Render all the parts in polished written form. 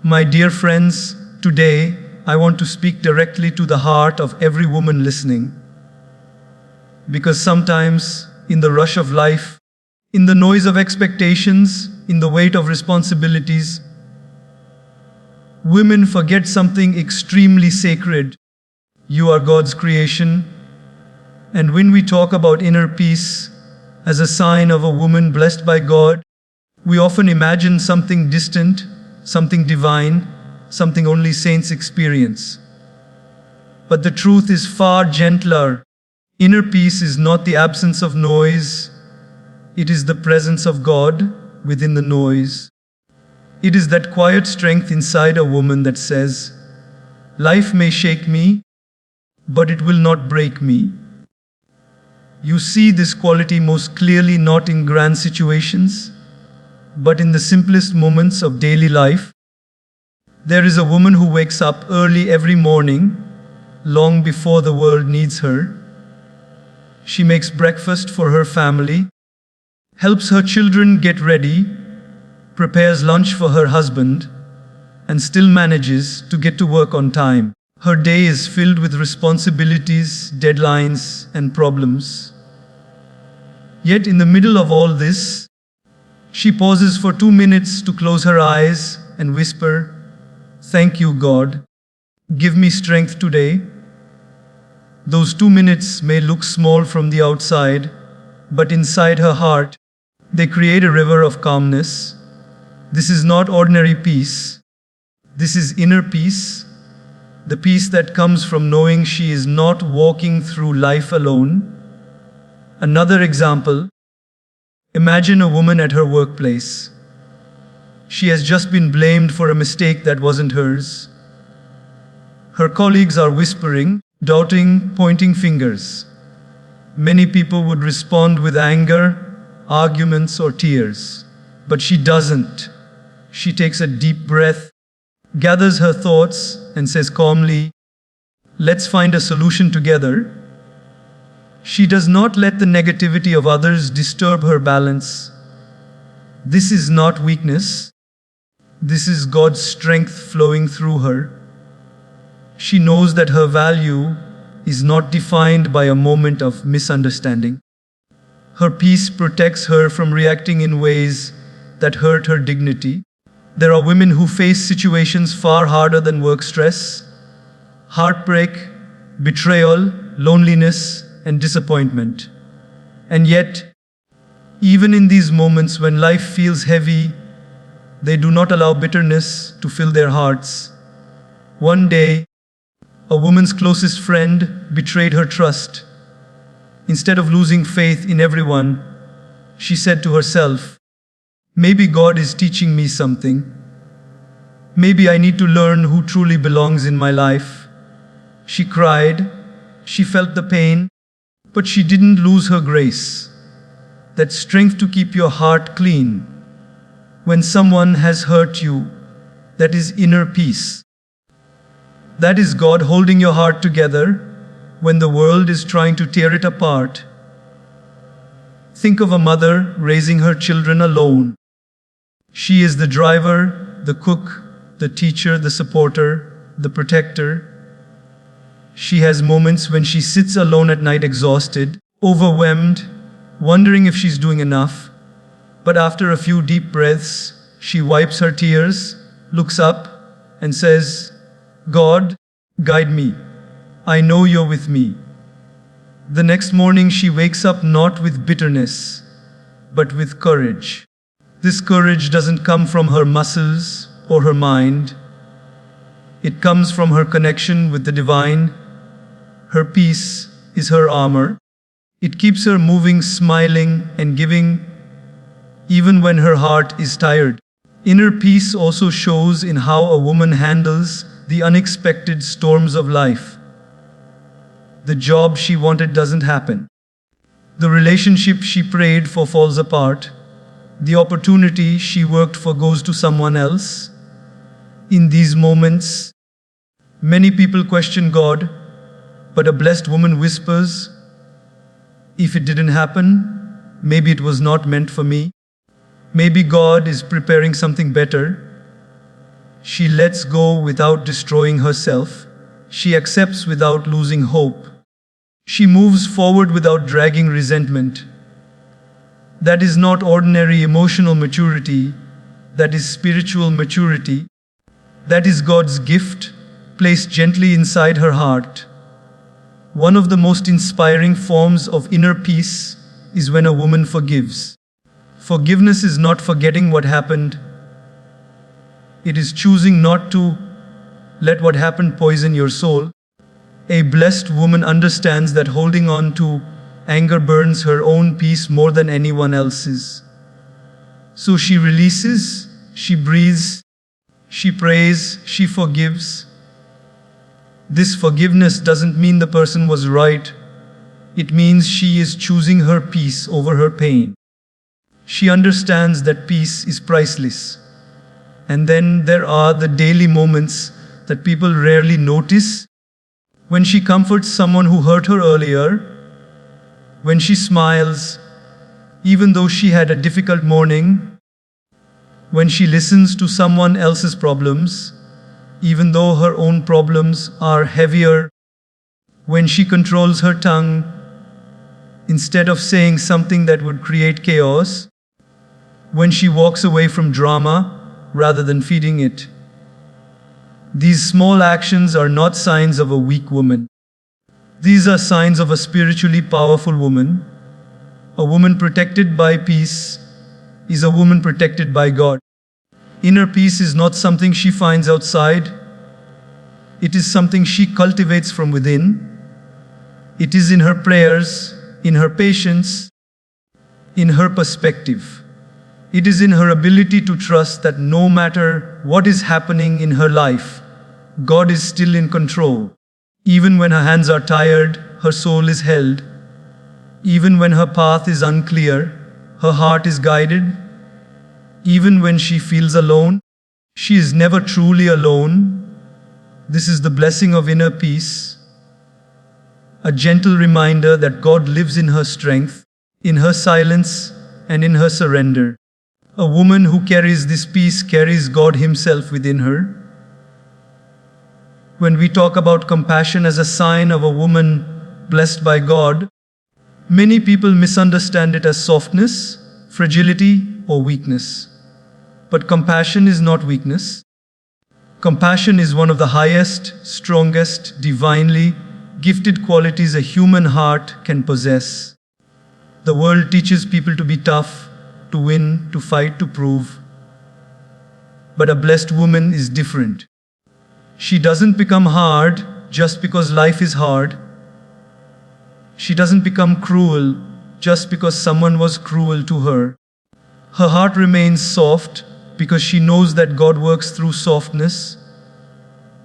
My dear friends, today I want to speak directly to the heart of every woman listening. Because sometimes, in the rush of life, in the noise of expectations, in the weight of responsibilities, women forget something extremely sacred. You are God's creation. And when we talk about inner peace as a sign of a woman blessed by God, we often imagine something distant, something divine, something only saints experience. But the truth is far gentler. Inner peace is not the absence of noise, it is the presence of God within the noise. It is that quiet strength inside a woman that says, "Life may shake me, but it will not break me." You see this quality most clearly not in grand situations, but in the simplest moments of daily life. There is a woman who wakes up early every morning, long before the world needs her. She makes breakfast for her family, helps her children get ready, prepares lunch for her husband, and still manages to get to work on time. Her day is filled with responsibilities, deadlines, and problems. Yet in the middle of all this, she pauses for 2 minutes to close her eyes and whisper, "Thank you, God. Give me strength today." Those 2 minutes may look small from the outside, but inside her heart, they create a river of calmness. This is not ordinary peace. This is inner peace, the peace that comes from knowing she is not walking through life alone. Another example, imagine a woman at her workplace. She has just been blamed for a mistake that wasn't hers. Her colleagues are whispering, doubting, pointing fingers. Many people would respond with anger, arguments, or tears. But she doesn't. She takes a deep breath, gathers her thoughts, and says calmly, "Let's find a solution together." She does not let the negativity of others disturb her balance. This is not weakness. This is God's strength flowing through her. She knows that her value is not defined by a moment of misunderstanding. Her peace protects her from reacting in ways that hurt her dignity. There are women who face situations far harder than work stress, heartbreak, betrayal, loneliness, and disappointment. And yet, even in these moments when life feels heavy, they do not allow bitterness to fill their hearts. One day, a woman's closest friend betrayed her trust. Instead of losing faith in everyone, she said to herself, "Maybe God is teaching me something. Maybe I need to learn who truly belongs in my life." She cried, she felt the pain, but she didn't lose her grace. That strength to keep your heart clean. When someone has hurt you, that is inner peace. That is God holding your heart together when the world is trying to tear it apart. Think of a mother raising her children alone. She is the driver, the cook, the teacher, the supporter, the protector. She has moments when she sits alone at night exhausted, overwhelmed, wondering if she's doing enough. But after a few deep breaths, she wipes her tears, looks up, and says, "God, guide me. I know you're with me." The next morning she wakes up not with bitterness, but with courage. This courage doesn't come from her muscles or her mind. It comes from her connection with the divine. Her peace is her armor. It keeps her moving, smiling, and giving, even when her heart is tired. Inner peace also shows in how a woman handles the unexpected storms of life. The job she wanted doesn't happen. The relationship she prayed for falls apart. The opportunity she worked for goes to someone else. In these moments, many people question God, but a blessed woman whispers, "If it didn't happen, maybe it was not meant for me. Maybe God is preparing something better." She lets go without destroying herself. She accepts without losing hope. She moves forward without dragging resentment. That is not ordinary emotional maturity, that is spiritual maturity. That is God's gift, placed gently inside her heart. One of the most inspiring forms of inner peace is when a woman forgives. Forgiveness is not forgetting what happened. It is choosing not to let what happened poison your soul. A blessed woman understands that holding on to anger burns her own peace more than anyone else's. So she releases, she breathes, she prays, she forgives. This forgiveness doesn't mean the person was right. It means she is choosing her peace over her pain. She understands that peace is priceless. And then there are the daily moments that people rarely notice. When she comforts someone who hurt her earlier, when she smiles, even though she had a difficult morning, when she listens to someone else's problems, even though her own problems are heavier, when she controls her tongue instead of saying something that would create chaos, when she walks away from drama rather than feeding it. These small actions are not signs of a weak woman. These are signs of a spiritually powerful woman. A woman protected by peace is a woman protected by God. Inner peace is not something she finds outside. It is something she cultivates from within. It is in her prayers, in her patience, in her perspective. It is in her ability to trust that no matter what is happening in her life, God is still in control. Even when her hands are tired, her soul is held. Even when her path is unclear, her heart is guided. Even when she feels alone, she is never truly alone. This is the blessing of inner peace. A gentle reminder that God lives in her strength, in her silence, and in her surrender. A woman who carries this peace carries God Himself within her. When we talk about compassion as a sign of a woman blessed by God, many people misunderstand it as softness, fragility, or weakness. But compassion is not weakness. Compassion is one of the highest, strongest, divinely gifted qualities a human heart can possess. The world teaches people to be tough, to win, to fight, to prove. But a blessed woman is different. She doesn't become hard just because life is hard. She doesn't become cruel just because someone was cruel to her. Her heart remains soft because she knows that God works through softness,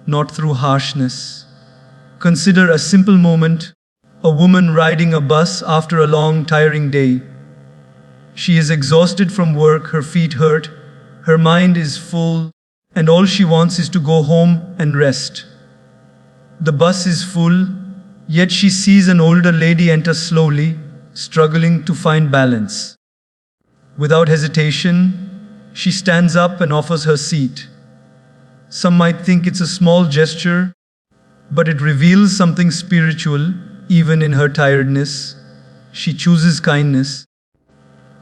not through harshness. Consider a simple moment: a woman riding a bus after a long, tiring day. She is exhausted from work, her feet hurt, her mind is full, and all she wants is to go home and rest. The bus is full, yet she sees an older lady enter slowly, struggling to find balance. Without hesitation, she stands up and offers her seat. Some might think it's a small gesture, but it reveals something spiritual, even in her tiredness. She chooses kindness.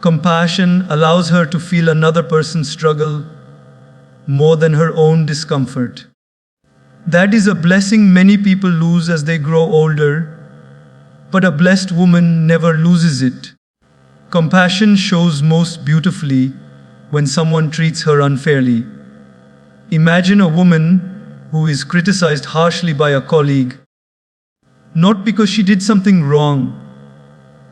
Compassion allows her to feel another person's struggle more than her own discomfort. That is a blessing many people lose as they grow older, but a blessed woman never loses it. Compassion shows most beautifully when someone treats her unfairly. Imagine a woman who is criticized harshly by a colleague, not because she did something wrong,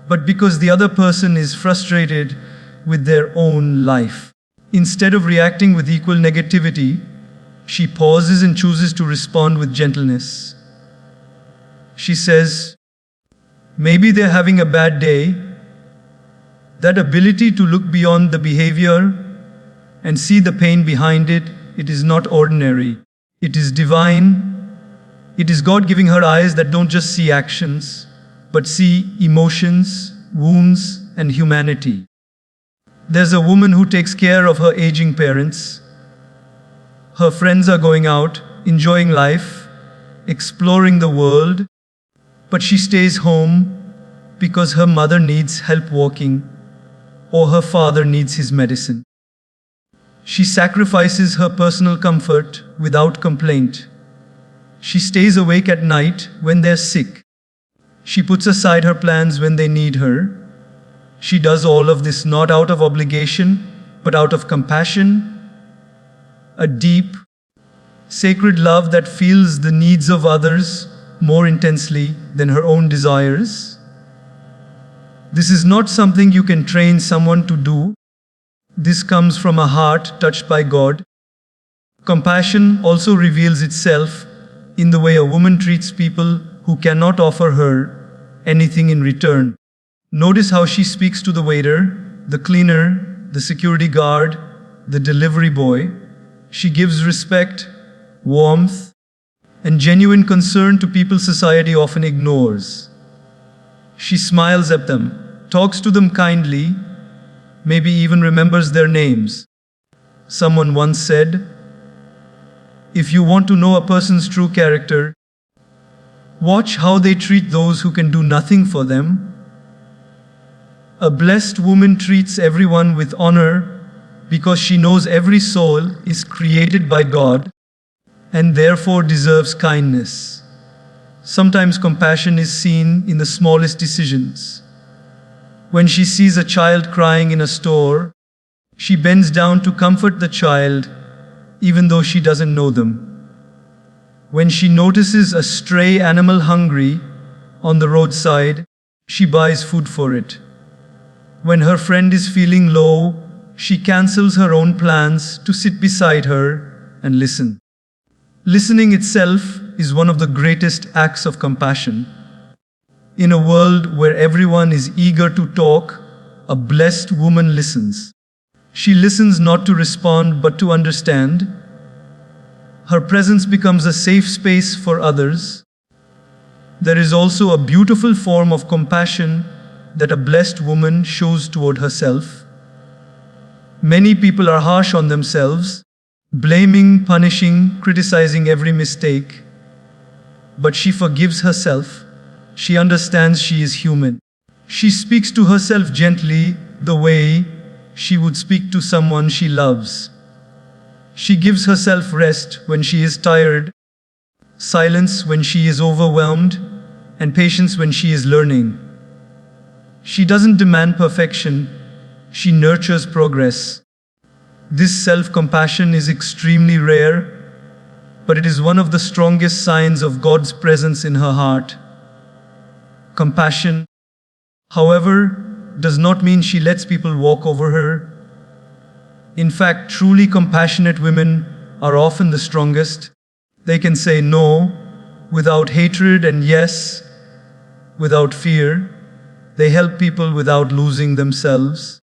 but because the other person is frustrated with their own life. Instead of reacting with equal negativity, she pauses and chooses to respond with gentleness. She says, maybe they're having a bad day. That ability to look beyond the behavior and see the pain behind it, it is not ordinary. It is divine. It is God giving her eyes that don't just see actions, but see emotions, wounds, and humanity. There's a woman who takes care of her aging parents. Her friends are going out, enjoying life, exploring the world, but she stays home because her mother needs help walking or her father needs his medicine. She sacrifices her personal comfort without complaint. She stays awake at night when they're sick. She puts aside her plans when they need her. She does all of this not out of obligation, but out of compassion, a deep, sacred love that feels the needs of others more intensely than her own desires. This is not something you can train someone to do. This comes from a heart touched by God. Compassion also reveals itself in the way a woman treats people who cannot offer her anything in return. Notice how she speaks to the waiter, the cleaner, the security guard, the delivery boy. She gives respect, warmth, and genuine concern to people society often ignores. She smiles at them, talks to them kindly, maybe even remembers their names. Someone once said, "If you want to know a person's true character, watch how they treat those who can do nothing for them." A blessed woman treats everyone with honor because she knows every soul is created by God and therefore deserves kindness. Sometimes compassion is seen in the smallest decisions. When she sees a child crying in a store, she bends down to comfort the child even though she doesn't know them. When she notices a stray animal hungry on the roadside, she buys food for it. When her friend is feeling low, she cancels her own plans to sit beside her and listen. Listening itself is one of the greatest acts of compassion. In a world where everyone is eager to talk, a blessed woman listens. She listens not to respond but to understand. Her presence becomes a safe space for others. There is also a beautiful form of compassion that a blessed woman shows toward herself. Many people are harsh on themselves, blaming, punishing, criticizing every mistake. But she forgives herself. She understands she is human. She speaks to herself gently, the way she would speak to someone she loves. She gives herself rest when she is tired, silence when she is overwhelmed, and patience when she is learning. She doesn't demand perfection, she nurtures progress. This self-compassion is extremely rare, but it is one of the strongest signs of God's presence in her heart. Compassion, however, does not mean she lets people walk over her. In fact, truly compassionate women are often the strongest. They can say no without hatred and yes without fear. They help people without losing themselves.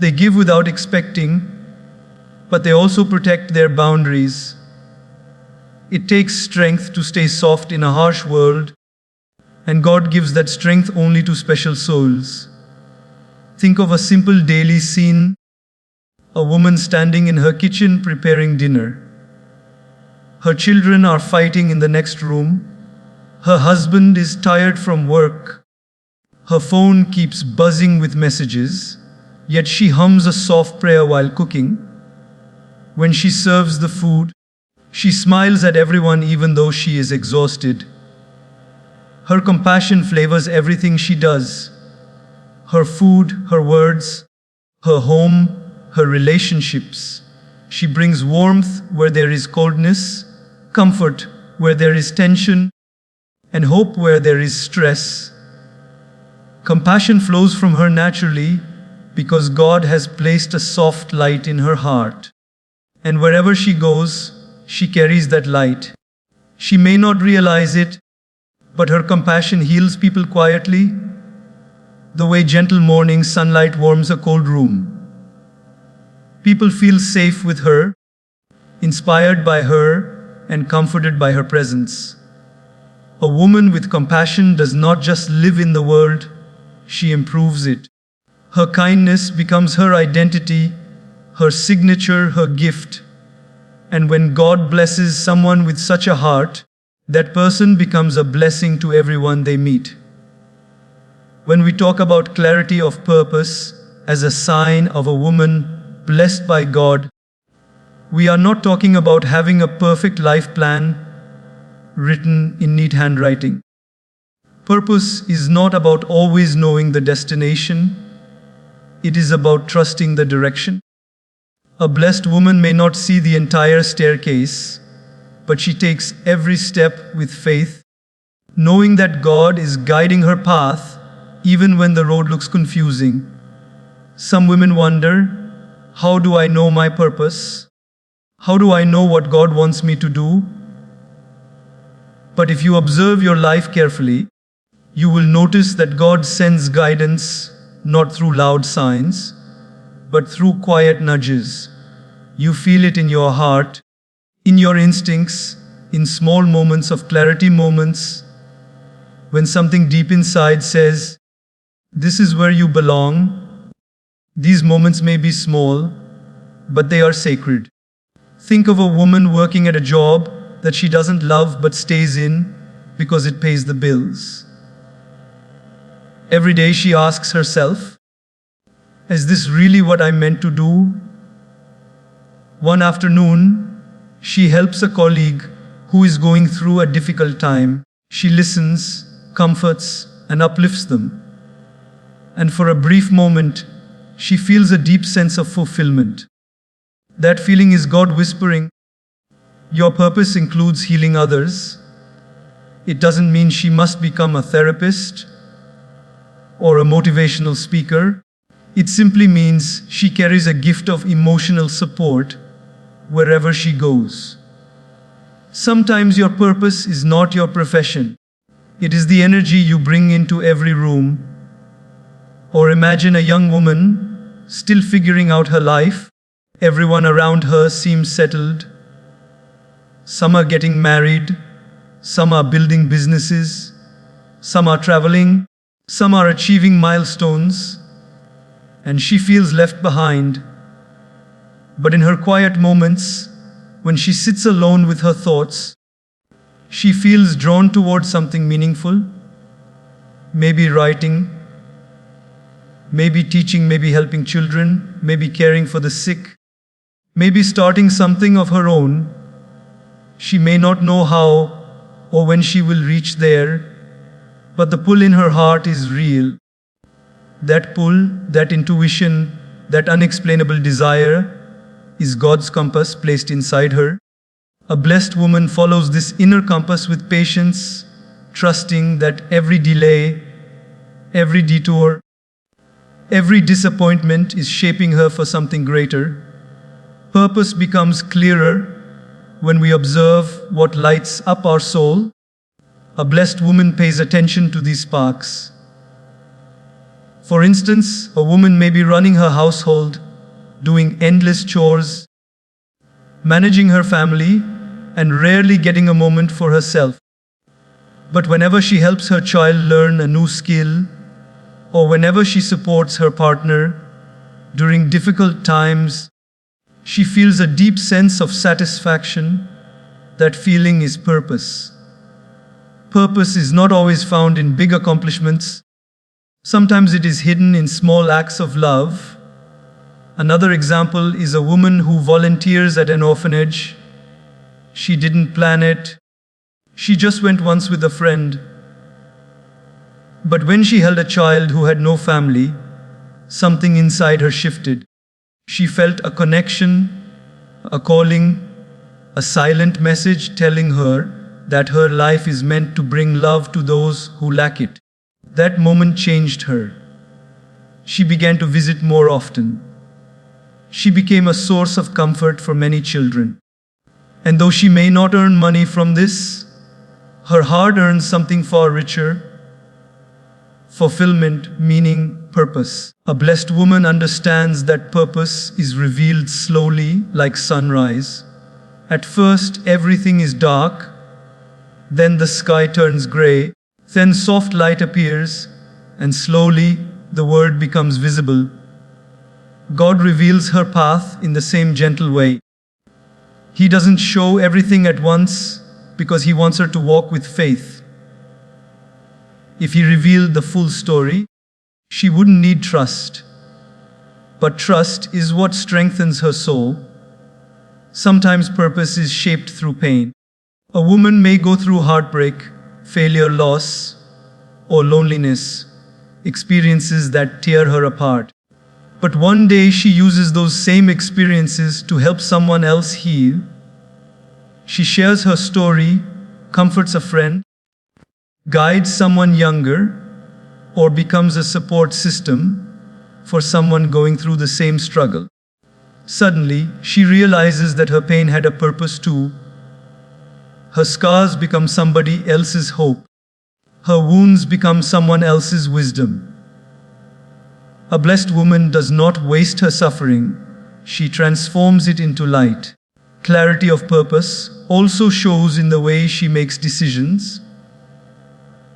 They give without expecting, but they also protect their boundaries. It takes strength to stay soft in a harsh world, and God gives that strength only to special souls. Think of a simple daily scene: a woman standing in her kitchen preparing dinner. Her children are fighting in the next room. Her husband is tired from work. Her phone keeps buzzing with messages, yet she hums a soft prayer while cooking. When she serves the food, she smiles at everyone even though she is exhausted. Her compassion flavors everything she does: her food, her words, her home, her relationships. She brings warmth where there is coldness, comfort where there is tension, and hope where there is stress. Compassion flows from her naturally because God has placed a soft light in her heart. And wherever she goes, she carries that light. She may not realize it, but her compassion heals people quietly, the way gentle morning sunlight warms a cold room. People feel safe with her, inspired by her, and comforted by her presence. A woman with compassion does not just live in the world, she improves it. Her kindness becomes her identity, her signature, her gift. And when God blesses someone with such a heart, that person becomes a blessing to everyone they meet. When we talk about clarity of purpose as a sign of a woman blessed by God, we are not talking about having a perfect life plan written in neat handwriting. Purpose is not about always knowing the destination, it is about trusting the direction. A blessed woman may not see the entire staircase, but she takes every step with faith, knowing that God is guiding her path even when the road looks confusing. Some women wonder, how do I know my purpose? How do I know what God wants me to do? But if you observe your life carefully, you will notice that God sends guidance not through loud signs, but through quiet nudges. You feel it in your heart, in your instincts, in small moments of clarity, moments when something deep inside says, "This is where you belong." These moments may be small, but they are sacred. Think of a woman working at a job that she doesn't love but stays in because it pays the bills. Every day she asks herself, is this really what I meant to do? One afternoon, she helps a colleague who is going through a difficult time. She listens, comforts, and uplifts them. And for a brief moment, she feels a deep sense of fulfillment. That feeling is God whispering, your purpose includes healing others. It doesn't mean she must become a therapist or a motivational speaker. It simply means she carries a gift of emotional support wherever she goes. Sometimes your purpose is not your profession. It is the energy you bring into every room. Or imagine a young woman still figuring out her life. Everyone around her seems settled. Some are getting married. Some are building businesses. Some are traveling. Some are achieving milestones. And she feels left behind. But in her quiet moments, when she sits alone with her thoughts, she feels drawn towards something meaningful. Maybe writing, maybe teaching, maybe helping children, maybe caring for the sick, maybe starting something of her own. She may not know how or when she will reach there, but the pull in her heart is real. That pull, that intuition, that unexplainable desire is God's compass placed inside her. A blessed woman follows this inner compass with patience, trusting that every delay, every detour, every disappointment is shaping her for something greater. Purpose becomes clearer when we observe what lights up our soul. A blessed woman pays attention to these sparks. For instance, a woman may be running her household, doing endless chores, managing her family, and rarely getting a moment for herself. But whenever she helps her child learn a new skill, or whenever she supports her partner during difficult times, she feels a deep sense of satisfaction. That feeling is purpose. Purpose is not always found in big accomplishments. Sometimes it is hidden in small acts of love. Another example is a woman who volunteers at an orphanage. She didn't plan it. She just went once with a friend. But when she held a child who had no family, something inside her shifted. She felt a connection, a calling, a silent message telling her that her life is meant to bring love to those who lack it. That moment changed her. She began to visit more often. She became a source of comfort for many children. And though she may not earn money from this, her heart earns something far richer: fulfillment, meaning, purpose. A blessed woman understands that purpose is revealed slowly, like sunrise. At first, everything is dark. Then the sky turns gray. Then soft light appears, and slowly the word becomes visible. God reveals her path in the same gentle way. He doesn't show everything at once because he wants her to walk with faith. If he revealed the full story, she wouldn't need trust. But trust is what strengthens her soul. Sometimes purpose is shaped through pain. A woman may go through heartbreak, failure, loss, or loneliness, experiences that tear her apart. But one day she uses those same experiences to help someone else heal. She shares her story, comforts a friend, guides someone younger, or becomes a support system for someone going through the same struggle. Suddenly, she realizes that her pain had a purpose too. Her scars become somebody else's hope. Her wounds become someone else's wisdom. A blessed woman does not waste her suffering, she transforms it into light. Clarity of purpose also shows in the way she makes decisions.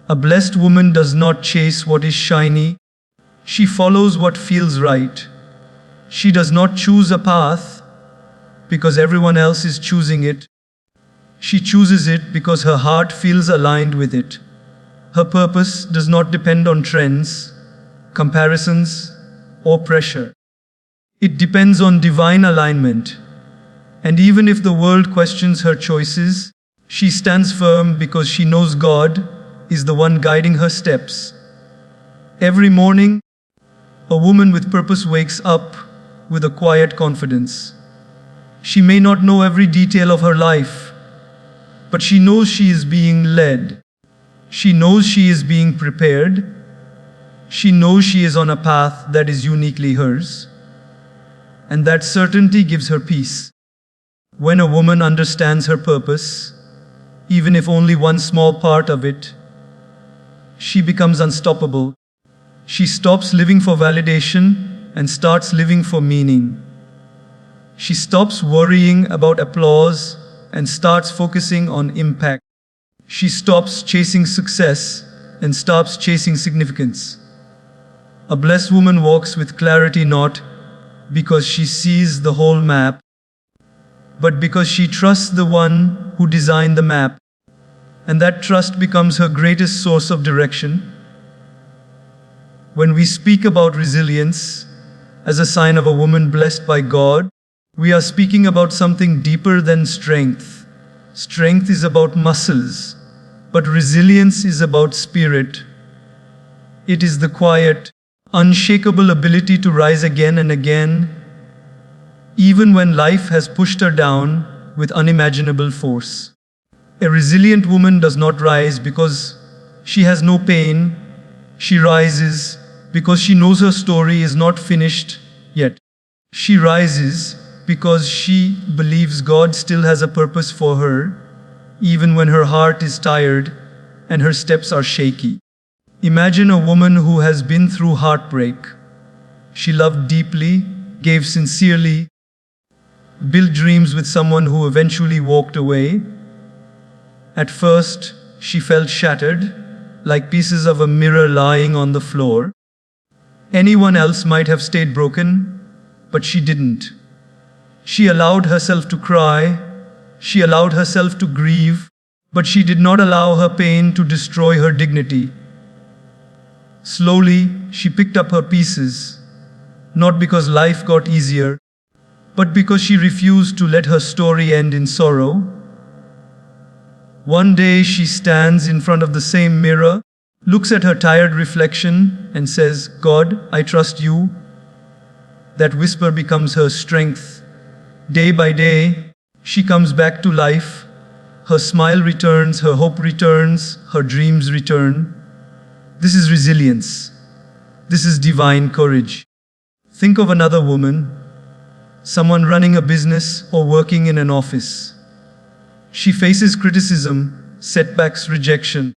A blessed woman does not chase what is shiny, she follows what feels right. She does not choose a path because everyone else is choosing it. She chooses it because her heart feels aligned with it. Her purpose does not depend on trends, comparisons, or pressure. It depends on divine alignment. And even if the world questions her choices, she stands firm because she knows God is the one guiding her steps. Every morning, a woman with purpose wakes up with a quiet confidence. She may not know every detail of her life, but she knows she is being led. She knows she is being prepared. She knows she is on a path that is uniquely hers. And that certainty gives her peace. When a woman understands her purpose, even if only one small part of it, she becomes unstoppable. She stops living for validation and starts living for meaning. She stops worrying about applause and starts focusing on impact. She stops chasing success and starts chasing significance. A blessed woman walks with clarity not because she sees the whole map, but because she trusts the one who designed the map. And that trust becomes her greatest source of direction. When we speak about resilience as a sign of a woman blessed by God, we are speaking about something deeper than strength. Strength is about muscles, but resilience is about spirit. It is the quiet, unshakable ability to rise again and again, even when life has pushed her down with unimaginable force. A resilient woman does not rise because she has no pain. She rises because she knows her story is not finished yet. She rises because she believes God still has a purpose for her, even when her heart is tired and her steps are shaky. Imagine a woman who has been through heartbreak. She loved deeply, gave sincerely, built dreams with someone who eventually walked away. At first, she felt shattered, like pieces of a mirror lying on the floor. Anyone else might have stayed broken, but she didn't. She allowed herself to cry, she allowed herself to grieve, but she did not allow her pain to destroy her dignity. Slowly, she picked up her pieces, not because life got easier, but because she refused to let her story end in sorrow. One day she stands in front of the same mirror, looks at her tired reflection, and says, "God, I trust you." That whisper becomes her strength. Day by day, she comes back to life. Her smile returns, her hope returns, her dreams return. This is resilience. This is divine courage. Think of another woman, someone running a business or working in an office. She faces criticism, setbacks, rejection,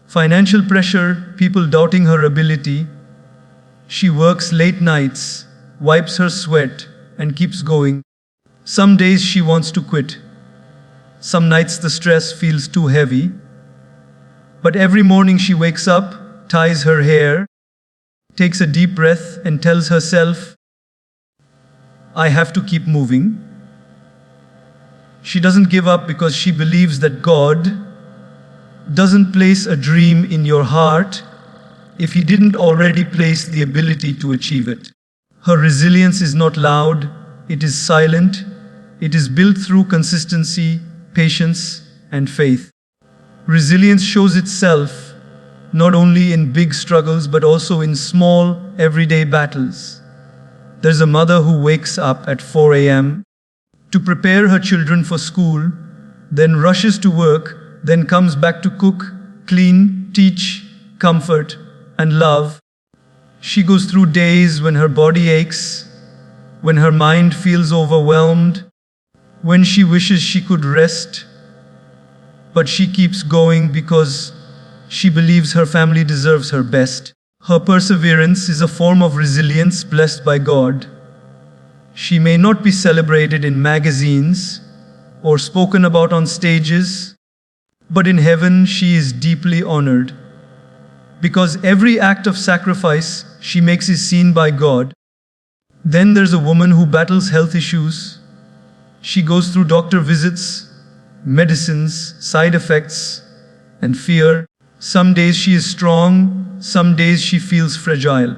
financial pressure, people doubting her ability. She works late nights, wipes her sweat, and keeps going. Some days she wants to quit. Some nights the stress feels too heavy. But every morning she wakes up, ties her hair, takes a deep breath, and tells herself, "I have to keep moving." She doesn't give up because she believes that God doesn't place a dream in your heart if He didn't already place the ability to achieve it. Her resilience is not loud, it is silent. It is built through consistency, patience, and faith. Resilience shows itself not only in big struggles but also in small, everyday battles. There's a mother who wakes up at 4 a.m. to prepare her children for school, then rushes to work, then comes back to cook, clean, teach, comfort, and love. She goes through days when her body aches, when her mind feels overwhelmed, when she wishes she could rest, but she keeps going because she believes her family deserves her best. Her perseverance is a form of resilience blessed by God. She may not be celebrated in magazines or spoken about on stages, but in heaven she is deeply honored. Because every act of sacrifice she makes is seen by God. Then there's a woman who battles health issues. She goes through doctor visits, medicines, side effects, and fear. Some days she is strong, some days she feels fragile.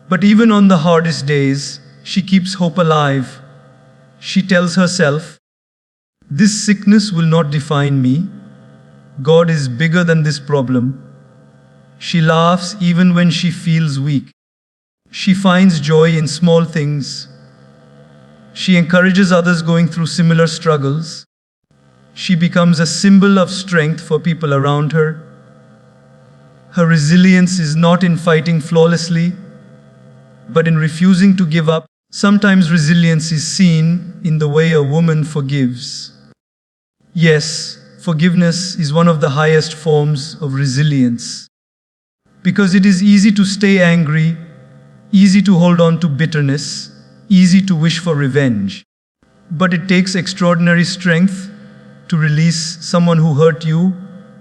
But even on the hardest days, she keeps hope alive. She tells herself, "This sickness will not define me. God is bigger than this problem." She laughs even when she feels weak. She finds joy in small things. She encourages others going through similar struggles. She becomes a symbol of strength for people around her. Her resilience is not in fighting flawlessly, but in refusing to give up. Sometimes resilience is seen in the way a woman forgives. Yes, forgiveness is one of the highest forms of resilience. Because it is easy to stay angry, easy to hold on to bitterness, easy to wish for revenge. But it takes extraordinary strength to release someone who hurt you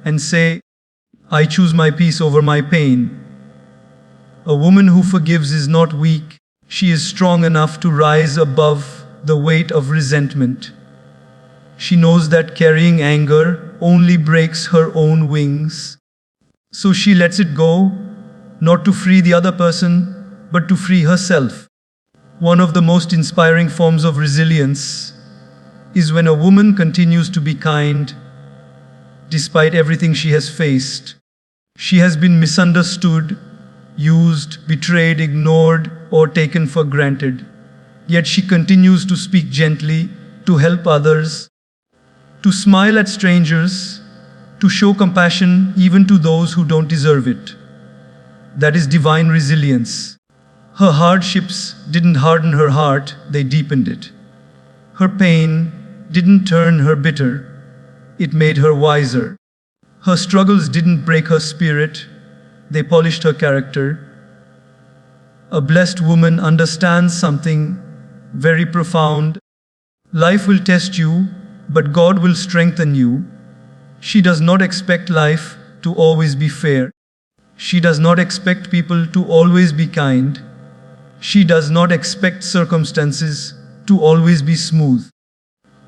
and say, "I choose my peace over my pain." A woman who forgives is not weak. She is strong enough to rise above the weight of resentment. She knows that carrying anger only breaks her own wings. So she lets it go, not to free the other person, but to free herself. One of the most inspiring forms of resilience is when a woman continues to be kind despite everything she has faced. She has been misunderstood, used, betrayed, ignored, or taken for granted. Yet she continues to speak gently, to help others, to smile at strangers, to show compassion even to those who don't deserve it. That is divine resilience. Her hardships didn't harden her heart, they deepened it. Her pain didn't turn her bitter, it made her wiser. Her struggles didn't break her spirit, they polished her character. A blessed woman understands something very profound. Life will test you, but God will strengthen you. She does not expect life to always be fair. She does not expect people to always be kind. She does not expect circumstances to always be smooth.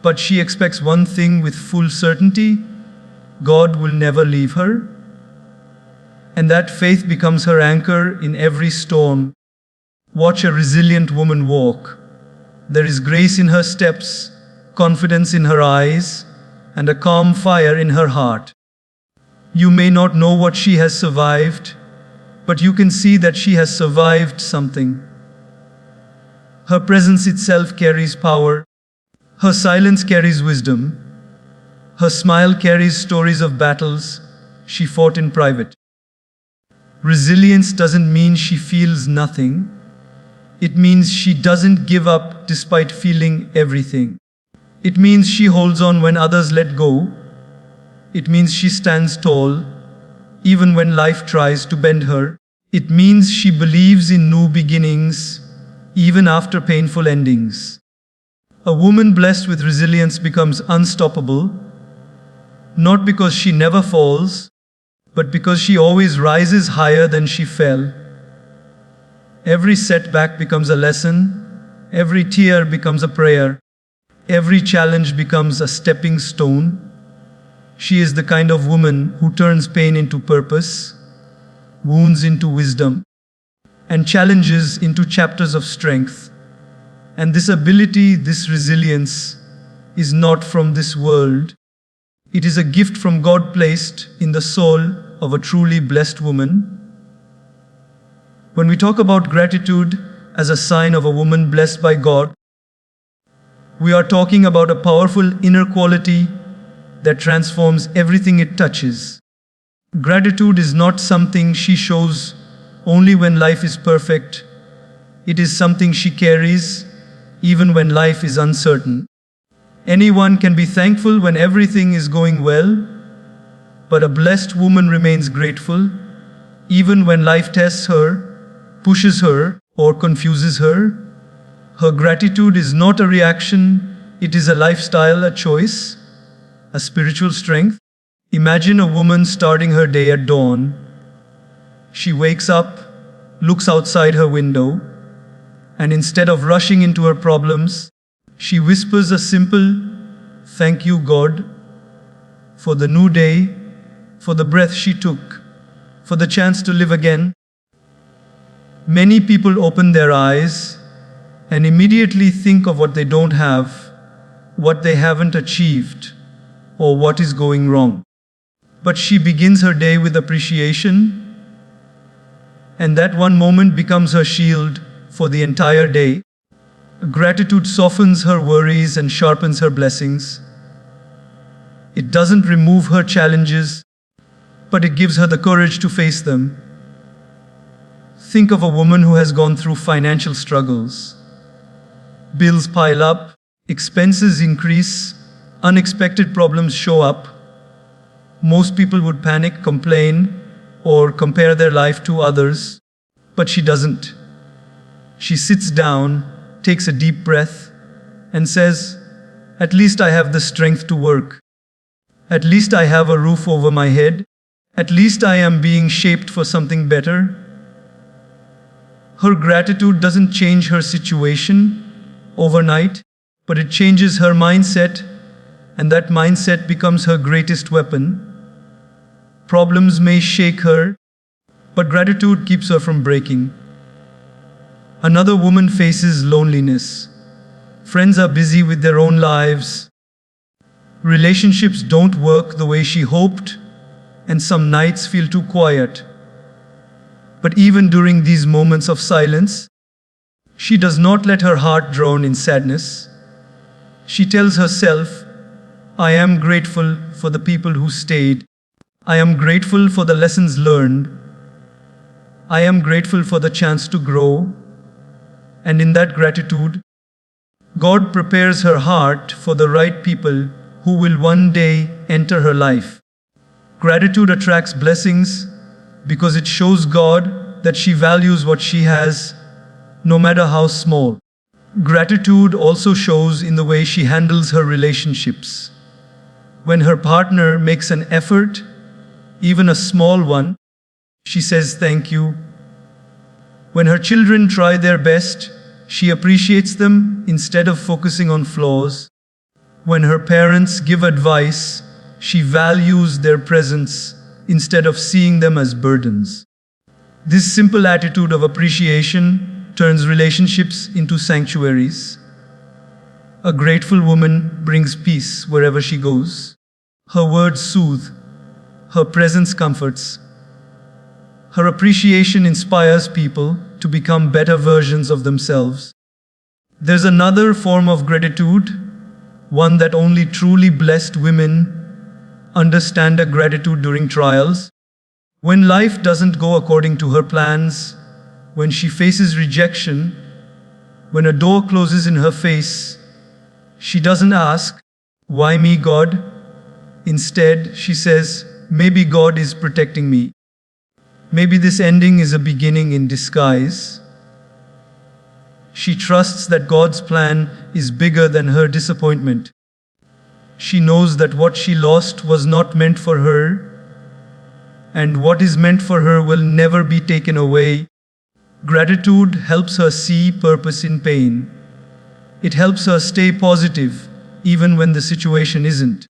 But she expects one thing with full certainty: God will never leave her. And that faith becomes her anchor in every storm. Watch a resilient woman walk. There is grace in her steps, confidence in her eyes, and a calm fire in her heart. You may not know what she has survived, but you can see that she has survived something. Her presence itself carries power. Her silence carries wisdom. Her smile carries stories of battles she fought in private. Resilience doesn't mean she feels nothing. It means she doesn't give up despite feeling everything. It means she holds on when others let go. It means she stands tall, even when life tries to bend her. It means she believes in new beginnings, even after painful endings. A woman blessed with resilience becomes unstoppable, not because she never falls, but because she always rises higher than she fell. Every setback becomes a lesson, every tear becomes a prayer, Every challenge becomes a stepping stone. She is the kind of woman who turns pain into purpose, wounds into wisdom, and challenges into chapters of strength. And this ability, this resilience, is not from this world. It is a gift from God placed in the soul of a truly blessed woman. When we talk about gratitude as a sign of a woman blessed by God, we are talking about a powerful inner quality that transforms everything it touches. Gratitude is not something she shows only when life is perfect. It is something she carries even when life is uncertain. Anyone can be thankful when everything is going well, but a blessed woman remains grateful even when life tests her, pushes her, or confuses her. Her gratitude is not a reaction, it is a lifestyle, a choice, a spiritual strength. Imagine a woman starting her day at dawn. She wakes up, looks outside her window, and instead of rushing into her problems, she whispers a simple, "Thank you, God," for the new day, for the breath she took, for the chance to live again. Many people open their eyes and immediately think of what they don't have, what they haven't achieved, or what is going wrong. But she begins her day with appreciation, and that one moment becomes her shield for the entire day. Gratitude softens her worries and sharpens her blessings. It doesn't remove her challenges, but it gives her the courage to face them. Think of a woman who has gone through financial struggles. Bills pile up, expenses increase, unexpected problems show up. Most people would panic, complain, or compare their life to others, but she doesn't. She sits down, takes a deep breath, and says, "At least I have the strength to work. At least I have a roof over my head. At least I am being shaped for something better." Her gratitude doesn't change her situation overnight, but it changes her mindset, and that mindset becomes her greatest weapon. Problems may shake her, but gratitude keeps her from breaking. Another woman faces loneliness. Friends are busy with their own lives. Relationships don't work the way she hoped, and some nights feel too quiet. But even during these moments of silence, she does not let her heart drown in sadness. She tells herself, "I am grateful for the people who stayed. I am grateful for the lessons learned. I am grateful for the chance to grow." And in that gratitude, God prepares her heart for the right people who will one day enter her life. Gratitude attracts blessings because it shows God that she values what she has, no matter how small. Gratitude also shows in the way she handles her relationships. When her partner makes an effort, even a small one, she says thank you. When her children try their best, she appreciates them instead of focusing on flaws. When her parents give advice, she values their presence instead of seeing them as burdens. This simple attitude of appreciation turns relationships into sanctuaries. A grateful woman brings peace wherever she goes. Her words soothe, her presence comforts. Her appreciation inspires people to become better versions of themselves. There's another form of gratitude, one that only truly blessed women understand: a gratitude during trials. When life doesn't go according to her plans, when she faces rejection, when a door closes in her face, she doesn't ask, "Why me, God?" Instead, she says, "Maybe God is protecting me. Maybe this ending is a beginning in disguise." She trusts that God's plan is bigger than her disappointment. She knows that what she lost was not meant for her, and what is meant for her will never be taken away. Gratitude helps her see purpose in pain. It helps her stay positive even when the situation isn't.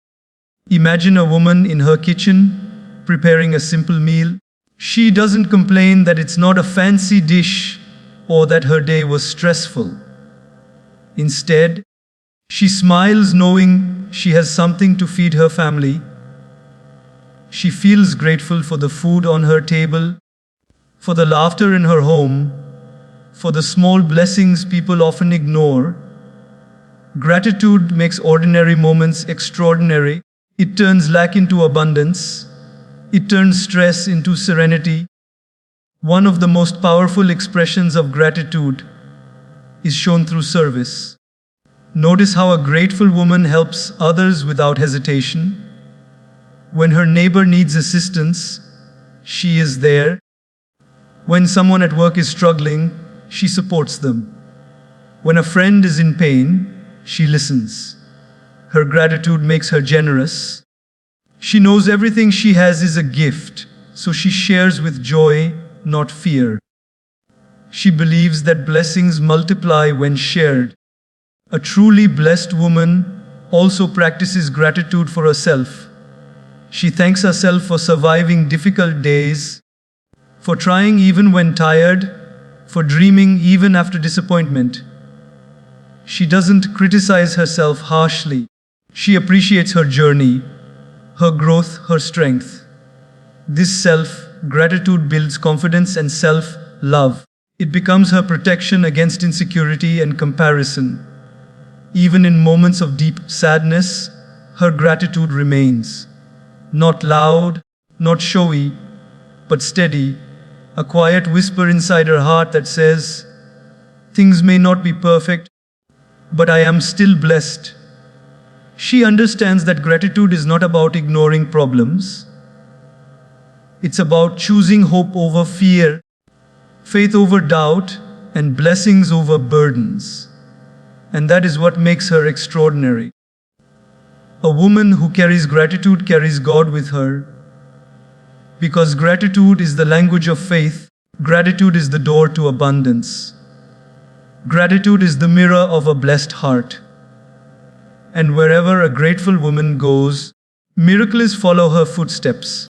Imagine a woman in her kitchen, preparing a simple meal. She doesn't complain that it's not a fancy dish or that her day was stressful. Instead, she smiles knowing she has something to feed her family. She feels grateful for the food on her table, for the laughter in her home, for the small blessings people often ignore. Gratitude makes ordinary moments extraordinary. It turns lack into abundance. It turns stress into serenity. One of the most powerful expressions of gratitude is shown through service. Notice how a grateful woman helps others without hesitation. When her neighbor needs assistance, she is there. When someone at work is struggling, she supports them. When a friend is in pain, she listens. Her gratitude makes her generous. She knows everything she has is a gift, so she shares with joy, not fear. She believes that blessings multiply when shared. A truly blessed woman also practices gratitude for herself. She thanks herself for surviving difficult days, for trying even when tired, for dreaming even after disappointment. She doesn't criticize herself harshly. She appreciates her journey, her growth, her strength. This self-gratitude builds confidence and self-love. It becomes her protection against insecurity and comparison. Even in moments of deep sadness, her gratitude remains. Not loud, not showy, but steady, a quiet whisper inside her heart that says, "Things may not be perfect, but I am still blessed." She understands that gratitude is not about ignoring problems. It's about choosing hope over fear, faith over doubt, and blessings over burdens. And that is what makes her extraordinary. A woman who carries gratitude carries God with her. Because gratitude is the language of faith, gratitude is the door to abundance. Gratitude is the mirror of a blessed heart. And wherever a grateful woman goes, miracles follow her footsteps.